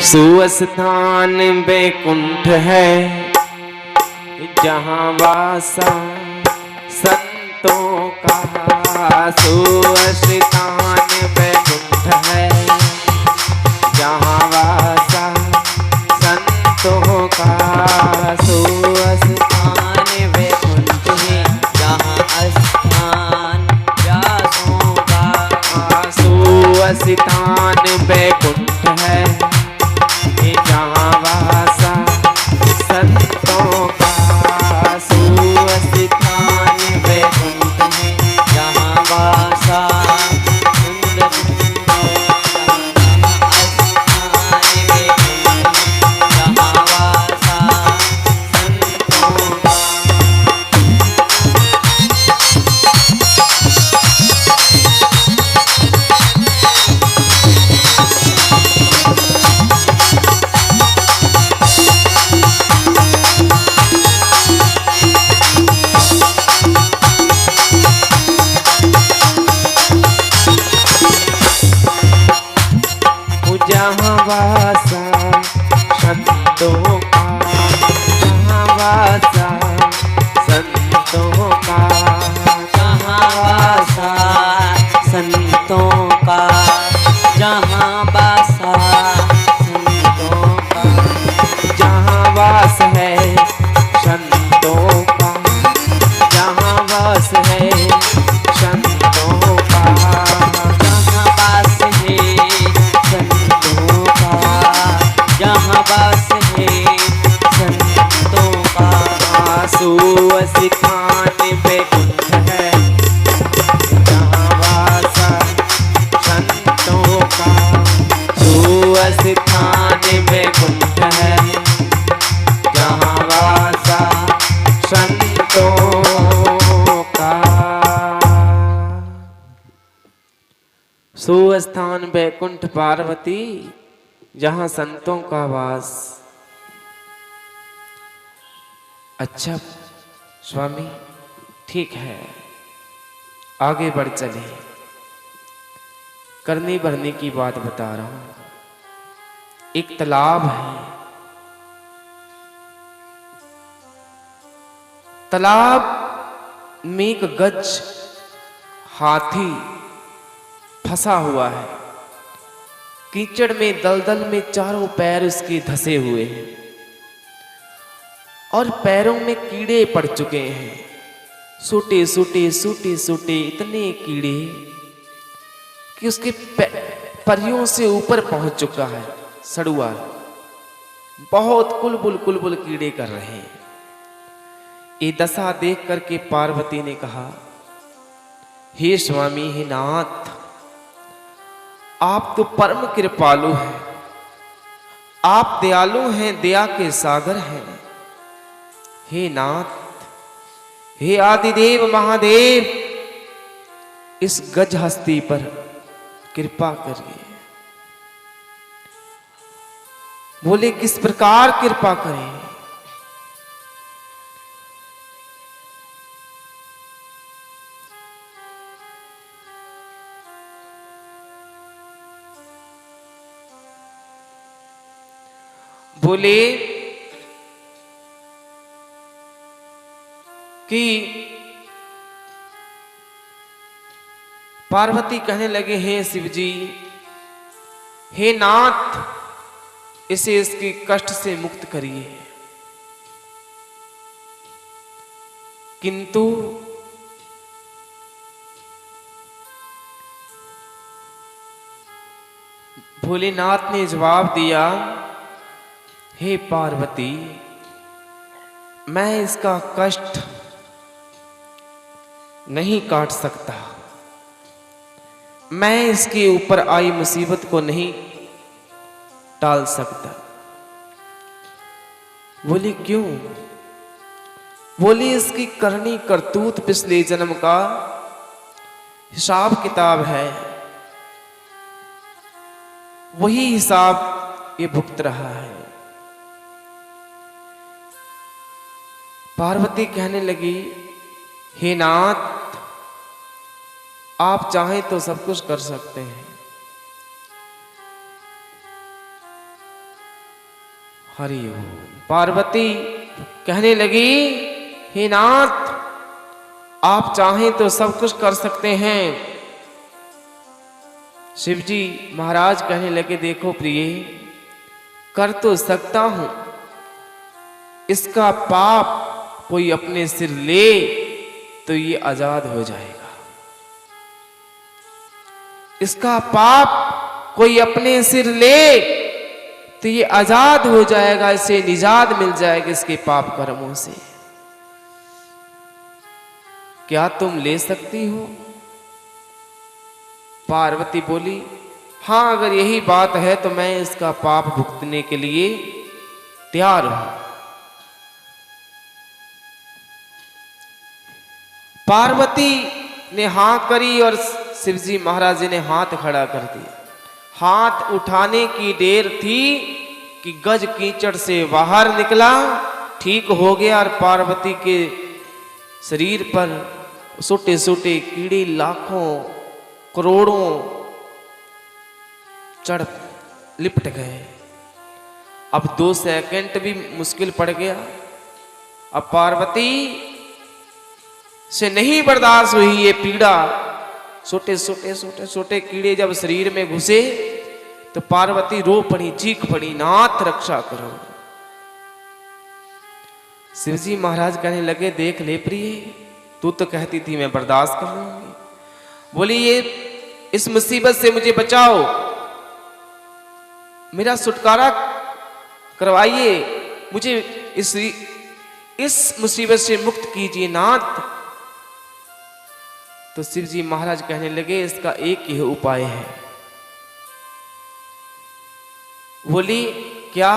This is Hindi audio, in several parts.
सुस्थान बैकुंठ है जहाँ वासा संतों का। सुस्थान बैकुंठ है जहाँ वासा संतों का। सुस्थान बैकुंठ है जहाँ स्थान व्यासों का। सुस्थान बैकुंठ है जहाँ वासा संतों का। सुस्थान बैकुंठ है जहाँ वासा सुंदर स्थान बैकुंठ है जहाँ वासा संतों का। जहाँ वासा संतों का। जहाँ वासा संतों का। जहाँ वासा संतों का। जहाँ वासा संतों का। जहाँ वास है संतों का। जहाँ वास है संतों का। जहाँ वास है संतों का। जहाँ वास है संतों का। सुस्थान बैकुंठ है जहाँ वासा संतों का। सुस्थान बैकुंठ है जहाँ वासा संतों का। सुस्थान बैकुंठ पार्वती जहाँ संतों का वास। अच्छा स्वामी ठीक है, आगे बढ़ चले। करनी भरने की बात बता रहा हूं। एक तालाब है। तालाब में एक गज हाथी फंसा हुआ है। कीचड़ में दलदल में चारों पैर उसके धसे हुए हैं और पैरों में कीड़े पड़ चुके हैं। सूटे सूटे सूटे सूटे इतने कीड़े कि उसके परियों से ऊपर पहुंच चुका है। सड़ुआ बहुत कुलबुल कुलबुल कीड़े कर रहे हैं। ये दशा देख करके पार्वती ने कहा, हे स्वामी, हे नाथ, आप तो परम कृपालु हैं, आप दयालु हैं, दया के सागर हैं। हे नाथ, हे आदिदेव महादेव, इस गज हस्ती पर कृपा करिए। बोले किस प्रकार कृपा करें? बोले कि पार्वती कहने लगे, हे शिव जी, हे नाथ, इसे इसके कष्ट से मुक्त करिए। किंतु भोलेनाथ ने जवाब दिया, हे पार्वती, मैं इसका कष्ट नहीं काट सकता, मैं इसके ऊपर आई मुसीबत को नहीं टाल सकता। बोली क्यों? बोली इसकी करनी करतूत पिछले जन्म का हिसाब किताब है, वही हिसाब ये भुगत रहा है। पार्वती कहने लगी, हे नाथ, आप चाहें तो सब कुछ कर सकते हैं, हरि ओम। पार्वती कहने लगी, हे नाथ, आप चाहें तो सब कुछ कर सकते हैं। शिवजी महाराज कहने लगे, देखो प्रिय, कर तो सकता हूं, इसका पाप कोई अपने सिर ले तो ये आजाद हो जाएगा। इसका पाप कोई अपने सिर ले तो ये आजाद हो जाएगा, इसे निजात मिल जाएगी इसके पाप कर्मों से। क्या तुम ले सकती हो? पार्वती बोली, हां, अगर यही बात है तो मैं इसका पाप भुगतने के लिए तैयार हूं। पार्वती ने हां करी और शिवजी महाराज जी ने हाथ खड़ा कर दिया। हाथ उठाने की देर थी कि गज कीचड़ से बाहर निकला, ठीक हो गया और पार्वती के शरीर पर छोटे छोटे कीड़े लाखों करोड़ों चढ़ लिपट गए। अब 2 सेकंड भी मुश्किल पड़ गया। अब पार्वती से नहीं बर्दाश्त हुई ये पीड़ा। छोटे छोटे छोटे छोटे कीड़े जब शरीर में घुसे तो पार्वती रो पड़ी, चीख पड़ी, नाथ रक्षा करो। शिवजी महाराज कहने लगे, देख ले प्रिय, तू तो कहती थी मैं बर्दाश्त कर लूंगी। बोली, ये इस मुसीबत से मुझे बचाओ, मेरा छुटकारा करवाइए, मुझे इस मुसीबत से मुक्त कीजिए नाथ। तो शिवजी महाराज कहने लगे, इसका एक ही उपाय है। बोली, क्या?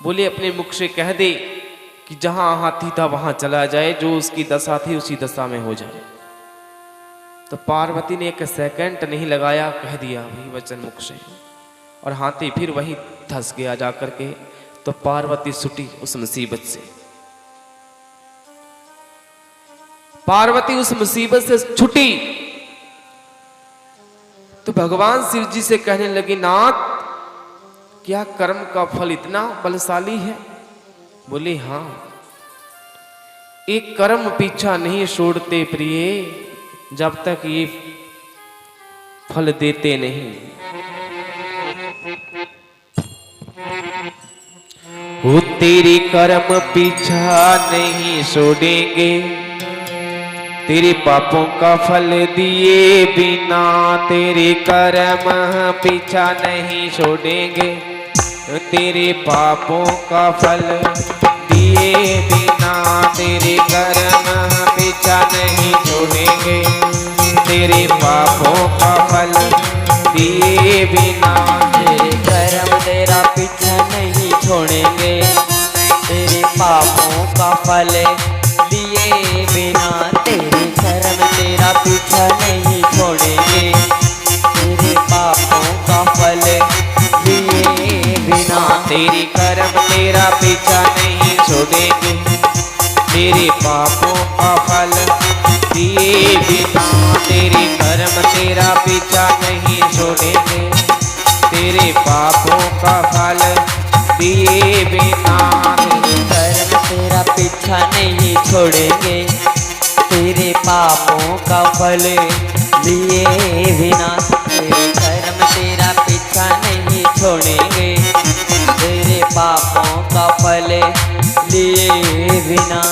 बोले, अपने मुख से कह दे कि जहां हाथी था वहां चला जाए, जो उसकी दशा थी उसी दशा में हो जाए। तो पार्वती ने 1 सेकंड नहीं लगाया, कह दिया वही वचन मुख से, और हाथी फिर वहीं धंस गया जाकर के। तो पार्वती छुटी उस मुसीबत से। पार्वती उस मुसीबत से छुटी तो भगवान शिव जी से कहने लगी, नाथ, क्या कर्म का फल इतना बलशाली है? बोले, हां, एक कर्म पीछा नहीं छोड़ते प्रिय, जब तक ये फल देते नहीं। वो तेरी कर्म पीछा नहीं छोड़ेंगे, तेरे पापों का फल दिए बिना तेरे कर्म पीछा नहीं छोड़ेंगे, तेरे पापों का फल दिए बिना तेरे कर्म पीछा नहीं छोड़ेंगे, तेरे पापों का फल दिए बिना तेरे कर्म तेरा पीछा नहीं छोड़ेंगे, तेरे पापों का फल दिए बिना तेरे कर्म तेरा पीछा नहीं छोड़ेंगे, तेरे पापों का फल दिए बिना तेरे कर्म तेरा पीछा नहीं छोड़ेंगे, तेरे पापों का फल दिए बिना तेरे कर्म तेरा पीछा नहीं छोड़ेंगे, तेरे पापों का फल दिए बिना कर्म तेरा पीछा नहीं छोड़ेंगे, तेरे पापों का फल लिए बिना तेरे कर्म तेरा पीछा नहीं छोड़ेंगे, तेरे पापों का फल लिए बिना।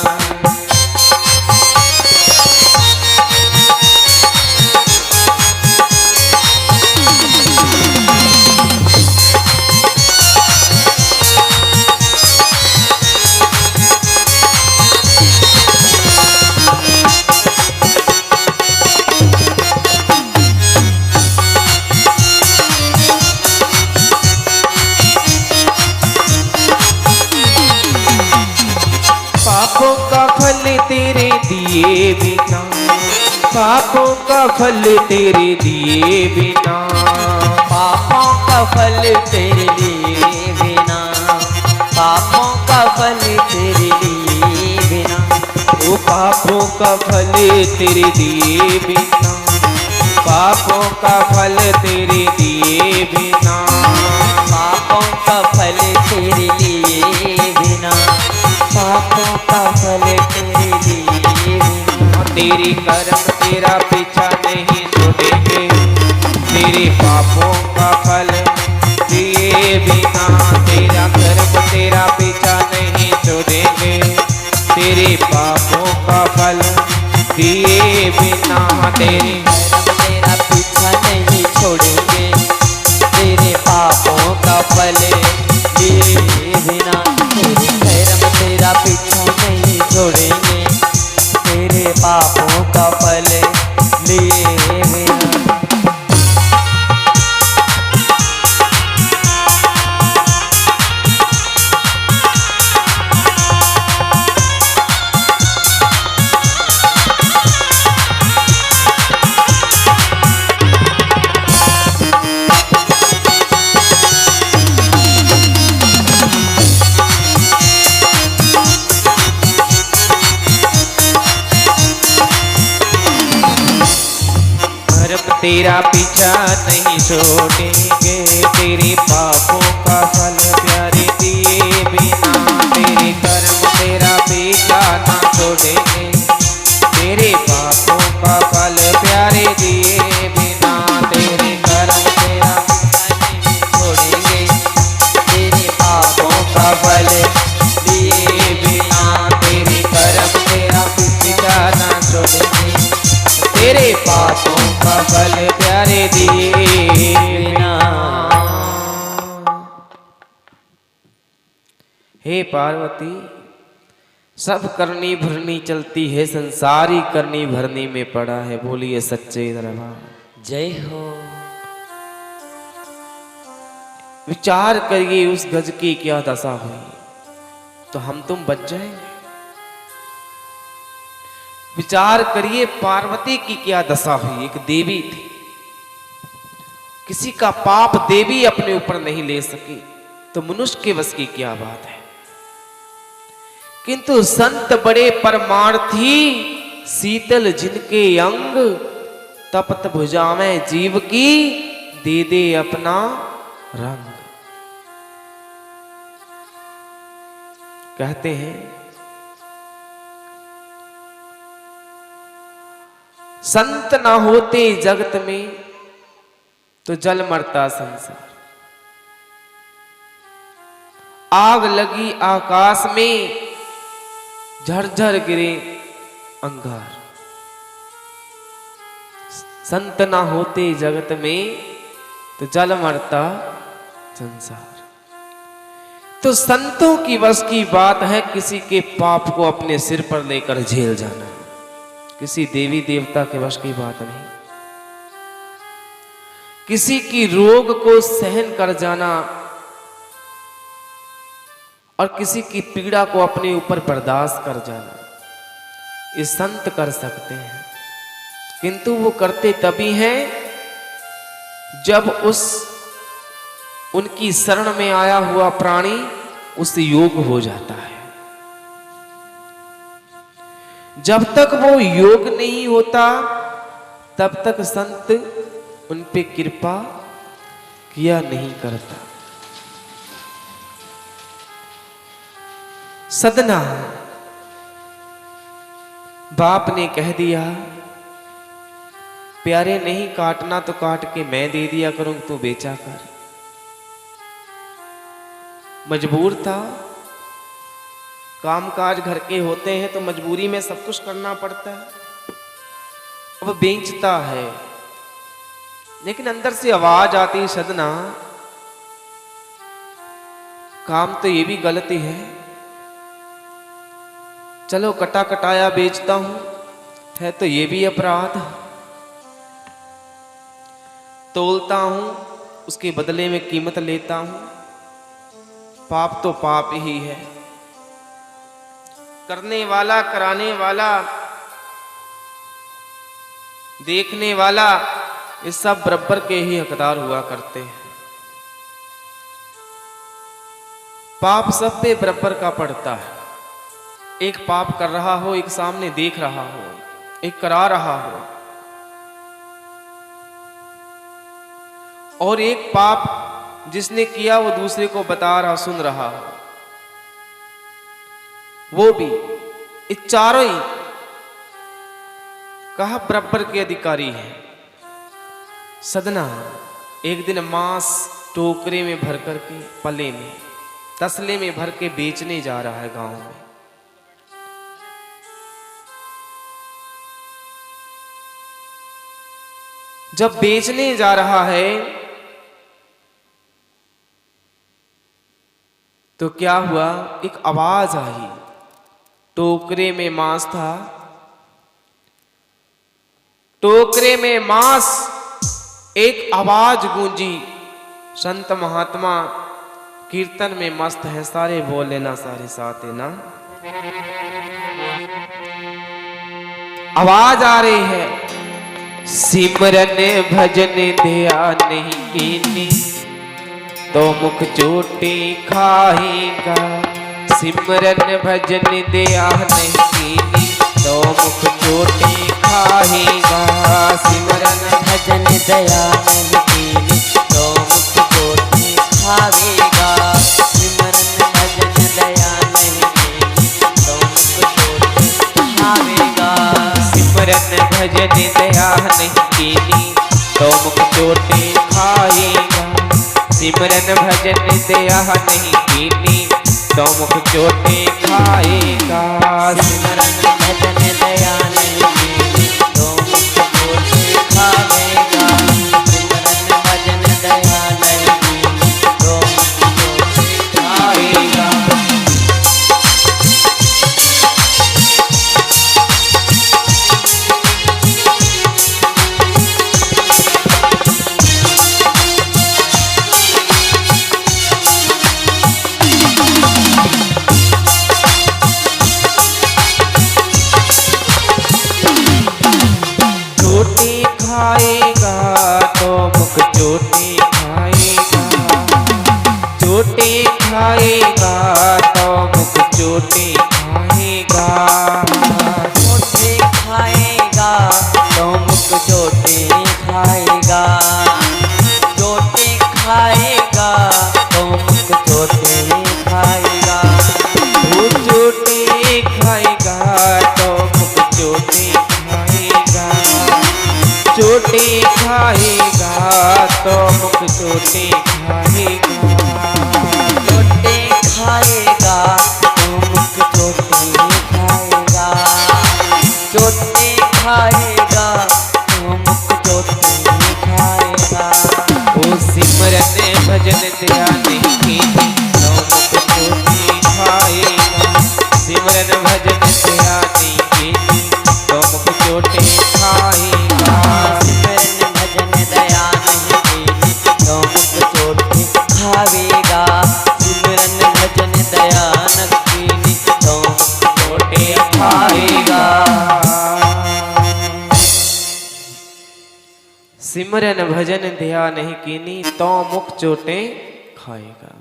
पापों का फल तेरे दिए बिना, पापों का फल तेरे दिए बिना, पापों का फल तेरे लिए बिना, पापों का फल तेरे लिए बिना, वो पापों का फल तेरे दिए बिना, पापों का फल तेरे दिए बिना, पापों का फल तेरे लिए फल तेरे लिए बिना। तेरी कर्म तेरा पीछा नहीं छोड़ेंगे, तेरे पापों का फल दिए बिना। तेरा कर्म तेरा पीछा नहीं छोड़ेंगे, तेरे पापों का फल दिए बिना। तेरे कर्म तेरा पीछा नहीं छोड़ेंगे, तेरे पापों का फल लिए बिना। तेरे कर्म तेरा पीछा नहीं छोड़ेंगे, तेरे पापों का फल लिए बिना। कर्म तेरा पीछा नहीं छोड़ेंगे, तेरे पापों का फल प्यारे दिए बिना। तेरे कर्म तेरा पीछा ना छोड़ेंगे, तेरे पापों का फल प्यारे दिए बिना। तेरे कर्म तेरा छोड़ेंगे, तेरे पापों का फल लिए बिना। तेरे कर्म तेरा पीछा ना छोड़ेंगे, तेरे पापों का फल प्यारे दिए बिना। हे पार्वती, सब करनी भरनी चलती है, संसार ही करनी भरनी में पड़ा है। बोलिए सच्चे दरबार। जय हो। विचार करिए उस गज की क्या दशा हुई, तो हम तुम बच जाएंगे। विचार करिए पार्वती की क्या दशा हुई। एक देवी थी, किसी का पाप देवी अपने ऊपर नहीं ले सकी, तो मनुष्य के बस की क्या बात है। किंतु संत बड़े परमार्थी, शीतल जिनके अंग, तपत भुजाएं जीव की, दे दे अपना रंग। कहते हैं संत ना होते जगत में तो जल मरता संसार। आग लगी आकाश में, झरझर गिरे अंगार। संत ना होते जगत में तो जल मरता संसार। तो संतों की बस की बात है किसी के पाप को अपने सिर पर लेकर झेल जाना, किसी देवी देवता के वश की बात नहीं। किसी की रोग को सहन कर जाना और किसी की पीड़ा को अपने ऊपर बर्दाश्त कर जाना, ये संत कर सकते हैं। किंतु वो करते तभी हैं जब उनकी शरण में आया हुआ प्राणी उससे योग हो जाता है। जब तक वो योग नहीं होता तब तक संत उन पे कृपा किया नहीं करता। सदना बाप ने कह दिया, प्यारे नहीं काटना तो काट के मैं दे दिया करूं, तू बेचा कर। मजबूर था, कामकाज घर के होते हैं तो मजबूरी में सब कुछ करना पड़ता है। अब बेचता है, लेकिन अंदर से आवाज आती, सदना काम तो ये भी गलती है, चलो कटा कटाया बेचता हूं, है तो ये भी अपराध। तोलता हूं, उसके बदले में कीमत लेता हूं, पाप तो पाप ही है। करने वाला, कराने वाला, देखने वाला, ये सब बराबर के ही हकदार हुआ करते हैं। पाप सब पे बराबर का पड़ता है। एक पाप कर रहा हो, एक सामने देख रहा हो, एक करा रहा हो, और एक पाप जिसने किया वो दूसरे को बता रहा, सुन रहा हो, वो भी ये चारों ही कहा बराबर के अधिकारी हैं। सदना एक दिन मांस टोकरे में भर करके पले में तसले में भर के बेचने जा रहा है गांव में। जब बेचने जा रहा है तो क्या हुआ, एक आवाज आई। टोकरे में मांस था, टोकरे में मांस, एक आवाज गूंजी। संत महात्मा कीर्तन में मस्त है, सारे बोल लेना, सारे साथ है ना। आवाज आ रही है, सिमरन भजन ध्यान नहीं कीनी तो मुख चोटी खाएगा। सिमरन भजन ध्यान नहीं कीनी तो मुख चोटी खाएगा। सिमरन भजन दया नहीं कीनी तो मुख चोटी खावेगा। सिमरन भजन दया नहीं कीनी तो मुख चोटी खावेगा। सिमरन भजन दया नहीं कीनी तो मुख चोटी खाएगा। सिमरन भजन दया नहीं कीनी तो मुख चोटी खाएगा। सिमरन भजन दया नहीं कीनी तो मुख चोटी खावेगा। सिमरन भजन दया नहीं कीनी तो मुख चोटी खावेगा। चोटी खाएगा तो मुख चोटी खाएगा। चोटी खाएगा तो मुख चोटी खाएगा। चोटी खाएगा तो मुख चोटी खाएगा। चोटी खाएगा तो मुख चोटी खाएगा। वो चोटी खाएगा तो मुख चोटी खाएगा। चोटी खाएगा तो मुख चोटी खाएगा। चोटी खाएगा तो मुख चोटी खाएगा। चोटी खाएगा तो मुख चोटी खाएगा। वो सिमरन भजन ध्यान नहीं कीनी तो मुख चोटी खाएगा। सिमरन भजन ध्यान नहीं कीनी तो मुख चोटी खाएगा। सिमरन भजन दया नहीं कीनी तो मुख चोटी खावेगा। सिमरन भजन दया नहीं कीनी तो मुख चोटी खावेगा। सिमरन भजन ध्यान नहीं कीनी तो मुख चोटे खाएगा।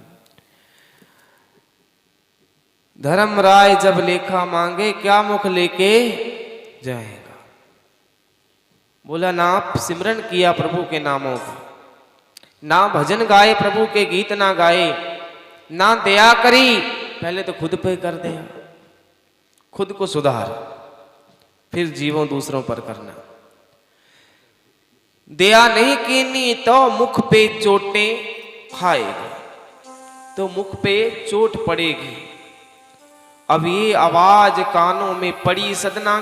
धर्मराय जब लेखा मांगे क्या मुख लेके जाएगा। बोला ना सिमरन किया प्रभु के नामों का, ना भजन गाए प्रभु के गीत ना गाए, ना दया करी, पहले तो खुद पे कर दे, खुद को सुधार, फिर जीवों दूसरों पर करना। दया नहीं कीनी तो मुख पे चोटें खाएगा, तो मुख पे चोट पड़ेगी। अब ये आवाज कानों में पड़ी सदना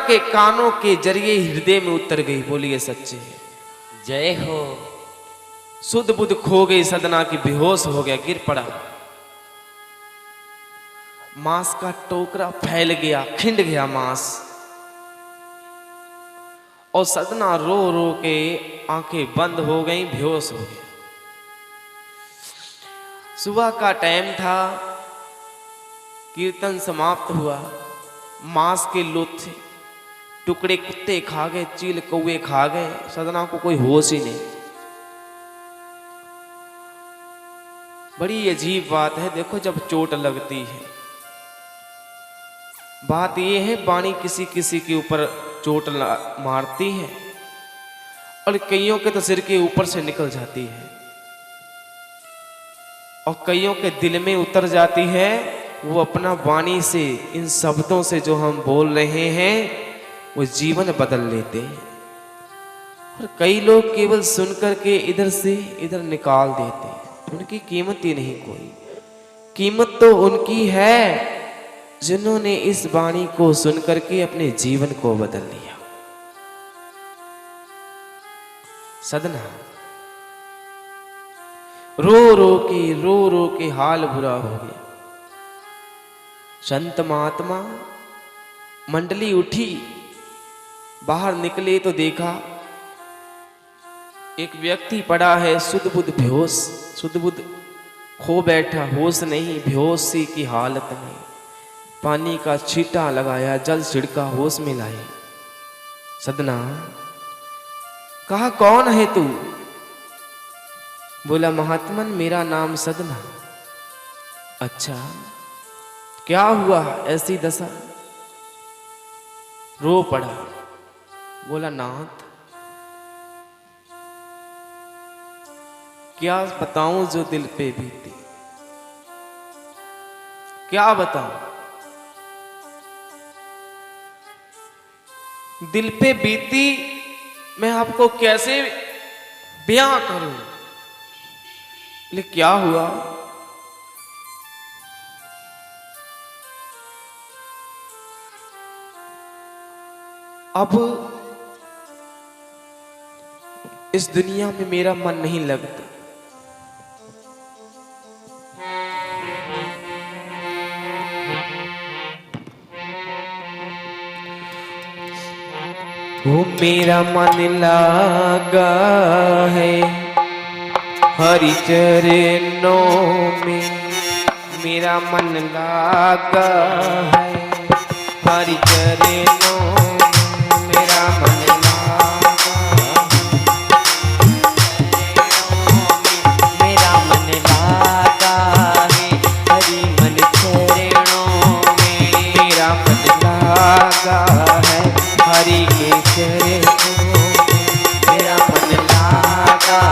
के कानों के जरिए हृदय में उतर गई। बोलिए सच्चे जय हो। सुध बुध खो गई सदना की, बेहोश हो गया, गिर पड़ा। मांस का टोकरा फैल गया, खिंड गया मांस, और सदना रो रो के आंखें बंद हो गई, बेहोश हो गया। सुबह का टाइम था, कीर्तन समाप्त हुआ। मांस के लुत्थे टुकड़े कुत्ते खा गए, चील कौवे खा गए, सदना को कोई होश ही नहीं। बड़ी अजीब बात है। देखो जब चोट लगती है, बात यह है वाणी किसी किसी के ऊपर चोट मारती है और कईयों के तो सिर के ऊपर से निकल जाती है और कईयों के दिल में उतर जाती है वो अपना वाणी से, इन शब्दों से जो हम बोल रहे हैं, वो जीवन बदल लेते हैं। और कई लोग केवल सुन करके इधर से इधर निकाल देते हैं, उनकी कीमत ही नहीं कोई। कीमत तो उनकी है जिन्होंने इस वाणी को सुन करके अपने जीवन को बदल लिया। सदना रो रो के हाल बुरा हो गया। संत महात्मा मंडली उठी, बाहर निकले तो देखा एक व्यक्ति पड़ा है सुध बुध बेहोश, सुध बुध खो बैठा, होश नहीं, बेहोशी की हालत में। पानी का छींटा लगाया, जल छिड़का, होश में लाए। सदना कहा कौन है तू? बोला महात्मन मेरा नाम सदना। अच्छा क्या हुआ ऐसी दशा? रो पड़ा। बोला नाथ क्या बताऊं जो दिल पे बीती, क्या बताऊं? दिल पे बीती मैं आपको कैसे बयां करूं? लेकिन क्या हुआ? अब इस दुनिया में मेरा मन नहीं लगता। वो मेरा मन लगा है हरि चरणों में, मेरा मन लगा है हरि चरणों में, मेरा मन लगा, मेरा मन लागा है हरि मन चरणों में, मेरा मन लगा है हरि के चरणों में, मेरा मन लागा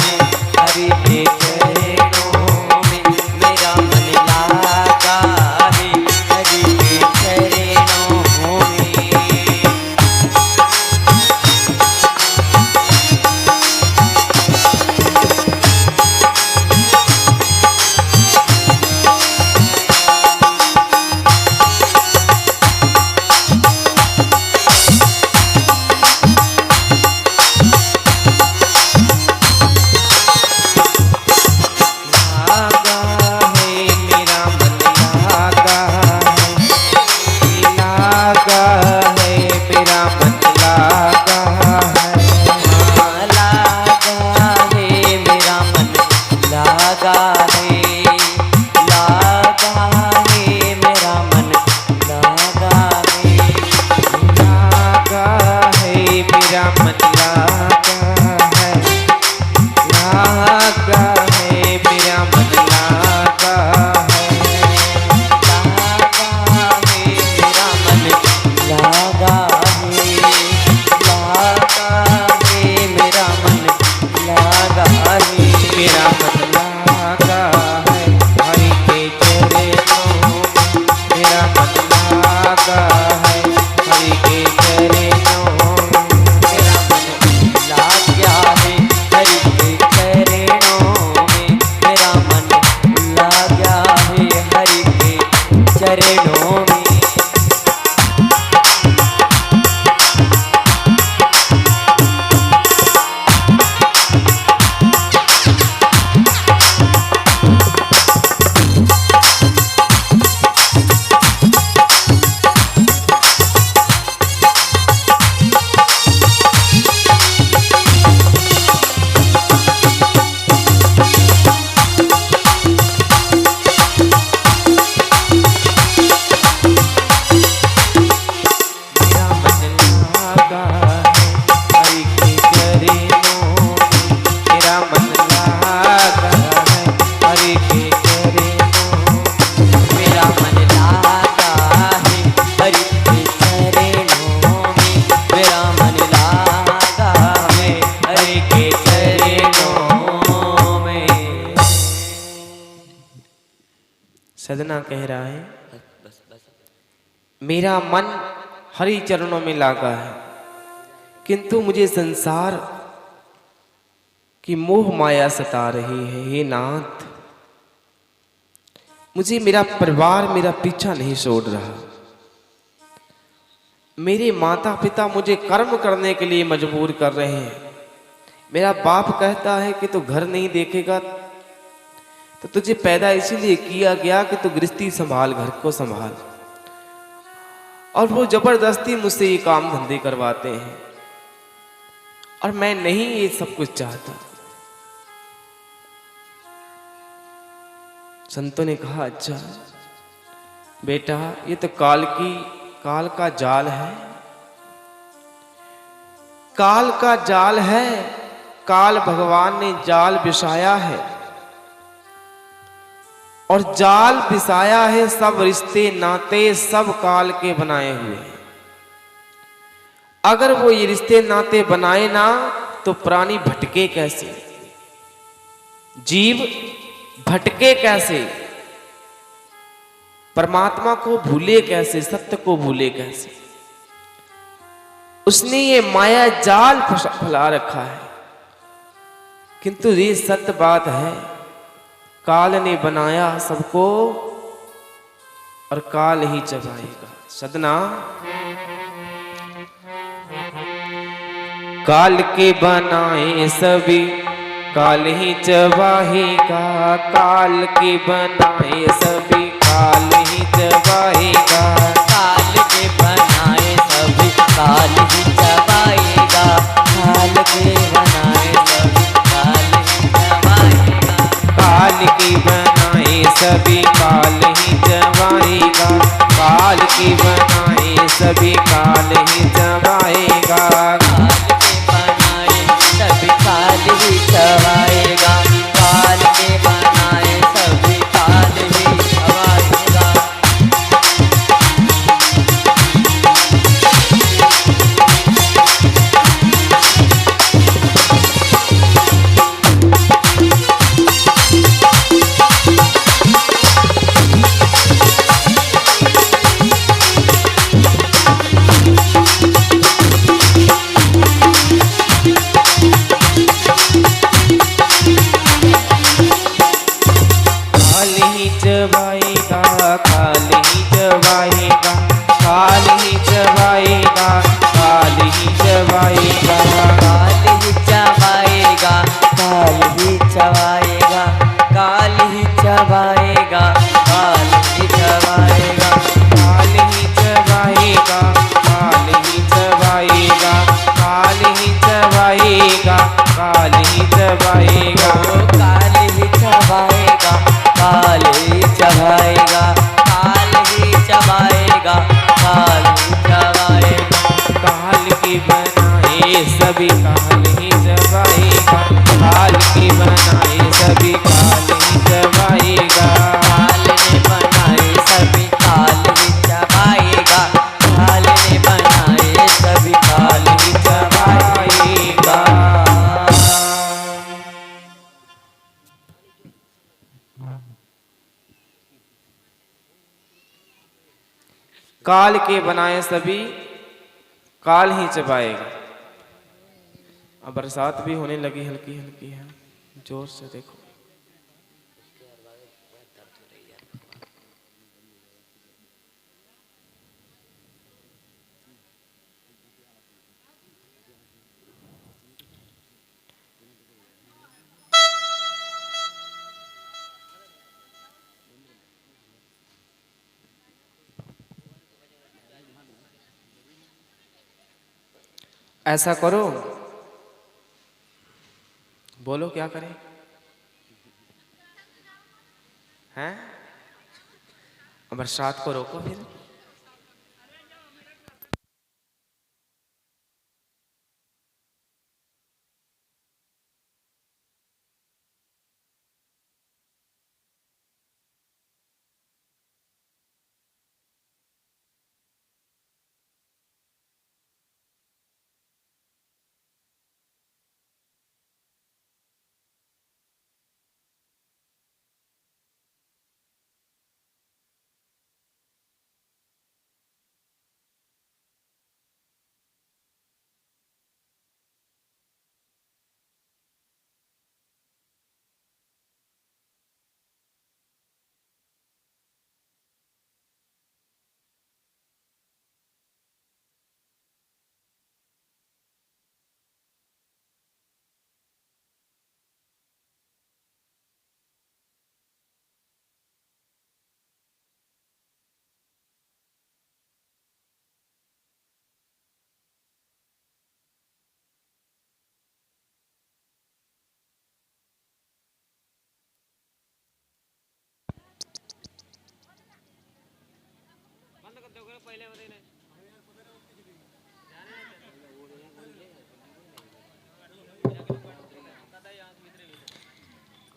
है हरि के चरणों में, मेरा मन लागा है हरि के चरणों में। सदना कह रहा है, बस बस बस। मेरा मन हरि चरणों में लागा है, किंतु मुझे संसार की मोह माया सता रही है। हे नाथ, मुझे मेरा परिवार मेरा पीछा नहीं छोड़ रहा। मेरे माता पिता मुझे कर्म करने के लिए मजबूर कर रहे हैं। मेरा बाप कहता है कि तू घर नहीं देखेगा तो तुझे पैदा इसीलिए किया गया कि तू गृहस्थी संभाल, घर को संभाल। और वो जबरदस्ती मुझसे ये काम धंधे करवाते हैं और मैं नहीं ये सब कुछ चाहता। संतों ने कहा, अच्छा बेटा, ये तो काल का जाल है, काल का जाल है। काल भगवान ने जाल बिछाया है और जाल बिछाया है, सब रिश्ते नाते सब काल के बनाए हुए हैं। अगर वो ये रिश्ते नाते बनाए ना तो प्राणी भटके कैसे, जीव भटके कैसे, परमात्मा को भूले कैसे, सत्य को भूले कैसे। उसने ये माया जाल फैला रखा है, किंतु ये सत्य बात है, काल ने बनाया सबको और काल ही चबाएगा। सदना, काल के बनाए सभी काल ही चबाएगा, काल के बनाए सभी काल ही चबाएगा। काल के बनाए सभी काल ही चबाएगा, काल के बनाए सभी काल ही चबाएगा। काल के बनाए सभी काल ही चबाएगा, काल के बनाए सभी काल ही चबाएगा। काल ही चबाएगा, काल के बनाए सभी काल ही चबाएगा। चबाएगा, काल ही चबाएगा, काल ही चबाएगा, काल ही चबाएगा। काल ही चबाएगा, काल ही चबाएगा, काल ही चबाएगा, काल ही चबाएगा। काल ही चबाएगा, काल ही चबाएगा, काल ही चबाएगा, काल ही चबाएगा। काल ही चबाएगा, काल ही चबाएगा, काल ही चबाएगा, काल ही चबाएगा। काल के बनाए सभी काल ही चबाएगा, काल के बनाए सभी काल ही चबाएगा। काल ने बनाए सभी काल ही चबाएगा, काल ने बनाए सभी काल ही चबाएगा। काल के बनाए सभी काल ही चबाएगा। अब बरसात भी होने लगी, हल्की हल्की है, जोर से देखो। ऐसा करो, बोलो क्या करें? हैं? बरसात को रोको फिर।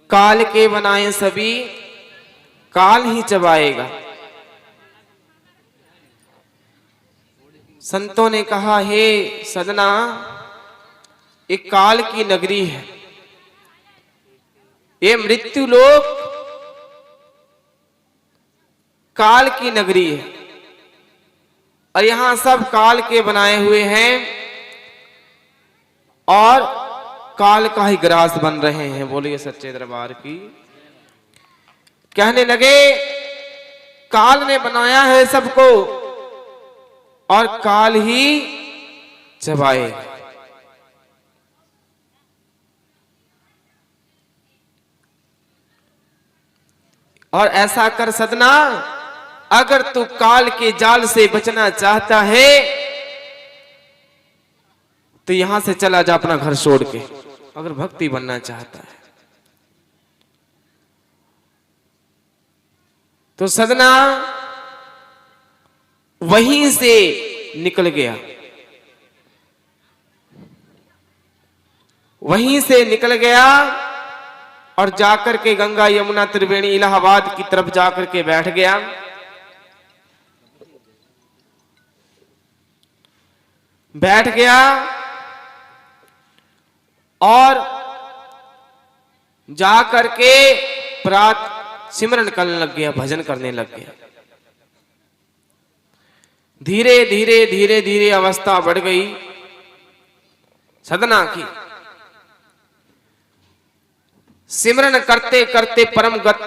काल के बनाए सभी काल ही चबाएगा। संतों ने कहा, हे सदना, एक काल की नगरी है, ये मृत्यु लोक काल की नगरी है और यहां सब काल के बनाए हुए हैं और काल का ही ग्रास बन रहे हैं। बोलिए सच्चे दरबार की। कहने लगे, काल ने बनाया है सबको और काल ही चबाए। और ऐसा कर सदना, अगर तू काल के जाल से बचना चाहता है तो यहां से चला जा अपना घर छोड़ के, अगर भक्ति बनना चाहता है तो। सदना वहीं से निकल गया, वहीं से निकल गया और जाकर के गंगा यमुना त्रिवेणी इलाहाबाद की तरफ जाकर के बैठ गया। बैठ गया और जाकर के प्रात सिमरन करने लग गया, भजन करने लग गया। धीरे धीरे धीरे धीरे अवस्था बढ़ गई सदना की। सिमरन करते करते परम गत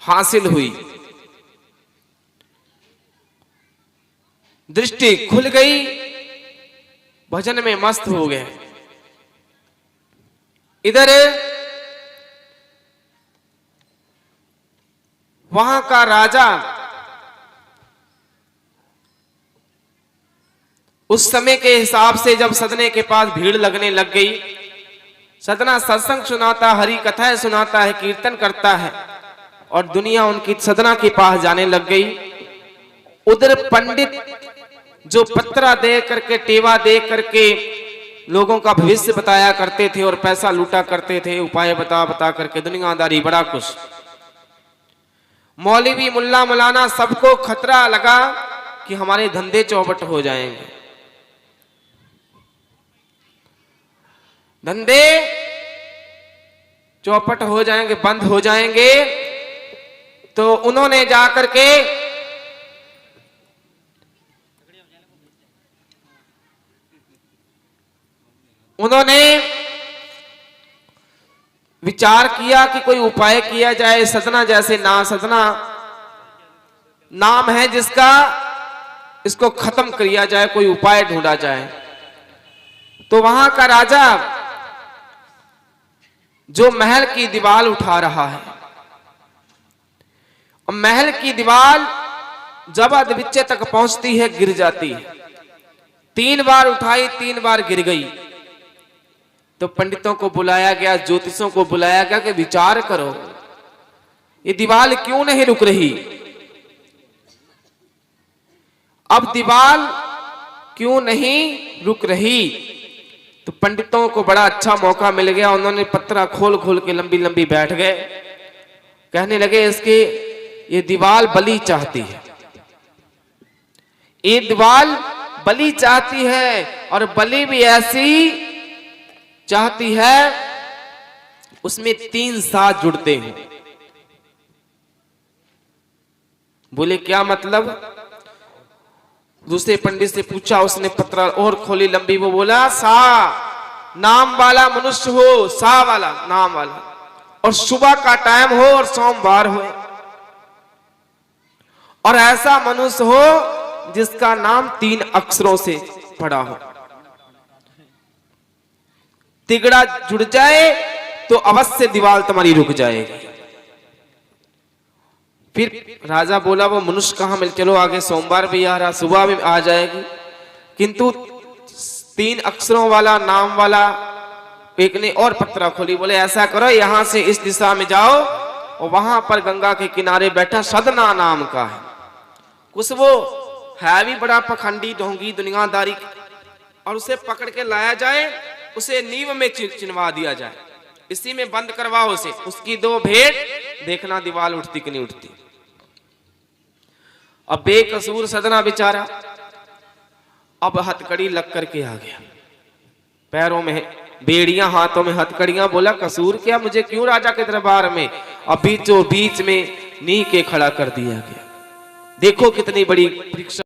हासिल हुई, दृष्टि खुल गई, भजन में मस्त हो गए। इधर वहां का राजा उस समय के हिसाब से जब सदने के पास भीड़ लगने लग गई, सदना सत्संग सुनाता, हरि कथाएं सुनाता है, कीर्तन करता है और दुनिया उनकी सदना के पास जाने लग गई। उधर पंडित जो पत्रा दे करके, टेवा दे करके लोगों का भविष्य बताया करते थे और पैसा लूटा करते थे, उपाय बता बता करके दुनियादारी बड़ा कुछ। मौलवी, मुल्ला, मौलाना सबको खतरा लगा कि हमारे धंधे चौपट हो जाएंगे, धंधे चौपट हो जाएंगे, बंद हो जाएंगे। तो उन्होंने जाकर के विचार किया कि कोई उपाय किया जाए। सदना जैसे सदना नाम है जिसका, इसको खत्म किया जाए, कोई उपाय ढूंढा जाए। तो वहां का राजा जो महल की दीवार उठा रहा है, महल की दीवार जब अधविच्चे तक पहुंचती है गिर जाती है। 3 बार उठाई, 3 बार गिर गई। तो पंडितों को बुलाया गया, ज्योतिषों को बुलाया गया कि विचार करो, ये दीवार क्यों नहीं रुक रही, अब दीवार क्यों नहीं रुक रही। तो पंडितों को बड़ा अच्छा मौका मिल गया, उन्होंने पत्रा खोल खोल के लंबी लंबी बैठ गए। कहने लगे, इसके ये दीवार बलि चाहती है, ये दीवार बलि चाहती है और बलि भी ऐसी चाहती है उसमें 3 साथ जुड़ते हैं। बोले क्या मतलब? दूसरे पंडित से पूछा, उसने पत्रा और खोली लंबी, वो बोला सा नाम वाला मनुष्य हो, सा वाला नाम वाला, और सुबह का टाइम हो और सोमवार हो, और ऐसा मनुष्य हो जिसका नाम 3 अक्षरों से पड़ा हो। तिगड़ा जुड़ जाए तो अवश्य दीवार तुम्हारी रुक जाएगी। फिर राजा बोला, वो मनुष्य कहां मिल, चलो आगे सोमवार भी आ रहा, सुबह भी आ जाएगी, किंतु 3 अक्षरों वाला नाम वाला। एक ने और पत्रा खोली, बोले ऐसा करो, यहां से इस दिशा में जाओ और वहां पर गंगा के किनारे बैठा सदना नाम का है, कुछ वो है भी बड़ा पखंडी ढोंगी दुनियादारी, और उसे पकड़ के लाया जाए, उसे नींव में चिनवा दिया जाए, इसी में बंद करवाओ उसे, उसकी दो भेंट, देखना दीवार उठती कि नहीं उठती। अब बेकसूर सदना बेचारा अब हथकड़ी लग करके आ गया, पैरों में बेड़ियां, हाथों में हथकड़ियां। बोला कसूर क्या, मुझे क्यों राजा के दरबार में? अब बीचों बीच में नी के खड़ा कर दिया गया। देखो कितनी बड़ी परीक्षा।